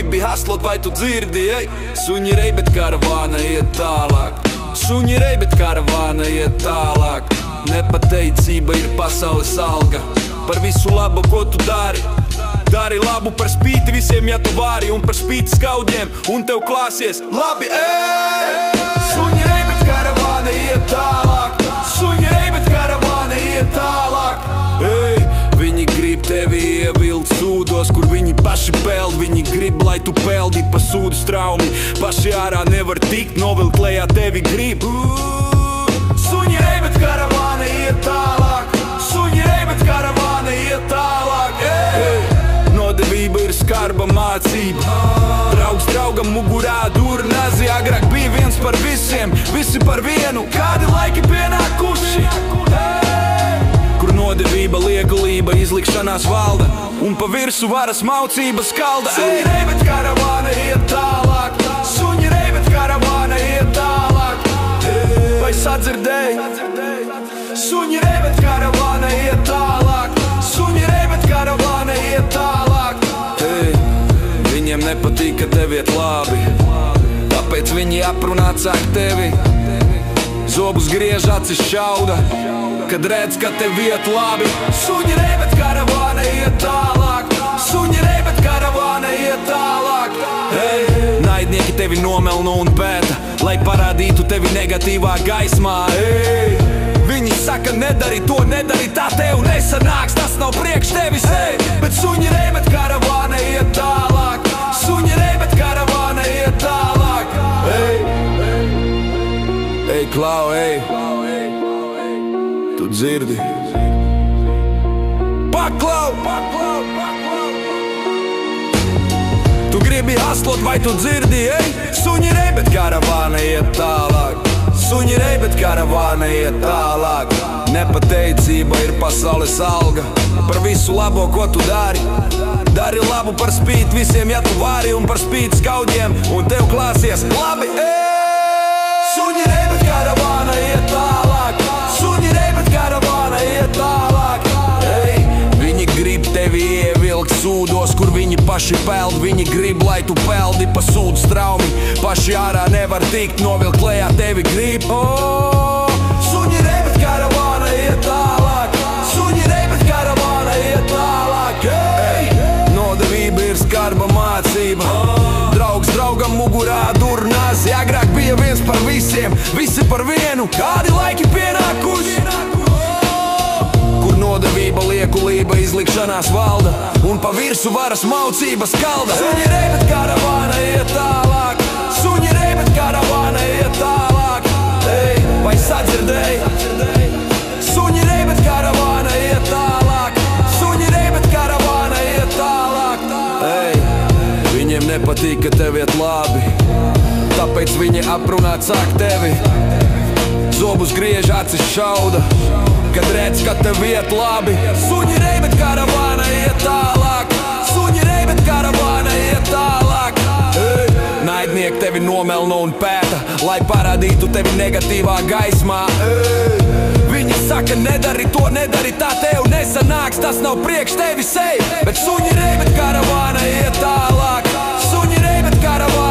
gribi haslot, vai tu dzirdi, ej? Suņi rej, bet karavāna iet tālāk. Suņi rej, bet karavāna iet tālāk. Nepateicība ir pasaules alga. Par visu labu, ko tu dari. Dari labu par spīti visiem, ja tu vari. Un par spīti skaudiem, un tev klāsies labi, ej! Suņi rej, bet karavāna iet tālāk. Suņi rej, bet karavāna iet tālāk. Ej! Viņi grib tevi ievilkt sūdos, kur viņi paši peld. Viņi grib, lai tu peldi pa sūdu straumi. Paši ārā nevar tikt, novilkt lejā tevi grib. Suņi rej, bet karavāna iet tālāk. Suņi rej, bet karavāna iet tālāk. Nodevība ir skarba mācība. Draugs draugam mugurā dur nazi. Agrāk bija viens par visiem, visi par vienu. Kādi laiki pienākuši? Kur nodevība, liekulība, izlikšanās valda. Un pa virsu varas maucība skalda. Suņi rej, bet karavāna iet tālāk. Suņi rej, bet karavāna iet tālāk. Vai sadzirdēji? Suņi rej, bet karavāna iet tālāk. Suņi rej, bet karavāna iet tālāk. Viņiem nepatīk, ka tev iet labi. Tāpēc viņi aprunā cāk tevi. Zobus griež, acis šauda, kad redz, ka tev iet labi. Suņi rej, bet karavāna iet tālāk. Suņi rej, bet karavāna iet tālāk. Naidnieki tevi nomelno un pēta, lai parādītu tevi negatīvā gaismā. Viņi saka, nedari to, nedari tā, tev nesanāks, tas nav priekš tevis. Bet suņi rej, bet karavāna iet tālāk. Suņi rej, bet karavāna iet tālāk. Ej, klau, ej, tu dzirdi? Paklau! Tu gribi haslot, vai tu dzirdi, ej? Suņi rej, bet karavāna iet tālāk. Suņi rej, bet karavāna iet tālāk. Nepateicība ir pasaules alga. Par visu labo, ko tu dari. Dari labu par spīti visiem, ja tu vari. Un par spīti skaudiem, un tev klāsies labi, Suņi rej, bet karavāna iet tālāk. Suņi rej, bet karavāna iet tālāk. Viņi grib tevi ievilkt sūdos, kur viņi paši peld. Viņi grib, lai tu peldi pa sūdu straumi. Paši ārā nevar tikt, novilkt lejā tevi grib. Suņi rej, bet karavāna iet tālāk. Suņi rej, bet karavāna iet tālāk. Nodevība ir skarba mācība. Draugs draugam mugurā dur nazi. Agrāk bija viens par visiem, visi par vienu. Kādi laiki pienākuši? Kur nodevība, liekulība, izlikšanās valda. Un pa virsu varas maucība skalda. Suņi rej, bet karavāna iet tālāk. Suņi rej, bet karavāna iet tālāk. Vai sadzirdēji? Suņi rej, bet karavāna iet tālāk. Suņi rej, bet karavāna iet tālāk. Viņiem nepatīk, ka tev iet labi. Tāpēc viņi aprunā cāk tevi. Zobus griež, acis šauda, kad redz, ka tev iet labi. Suņi rej, bet karavāna iet tālāk. Suņi rej, bet karavāna iet tālāk. Naidnieki tevi nomelno un pēta, lai parādītu tevi negatīvā gaismā. Viņi saka, nedari to, nedari tā, tev nesanāks, tas nav priekš tevis, Bet suņi rej, bet karavāna iet tālāk. Suņi rej, bet karavāna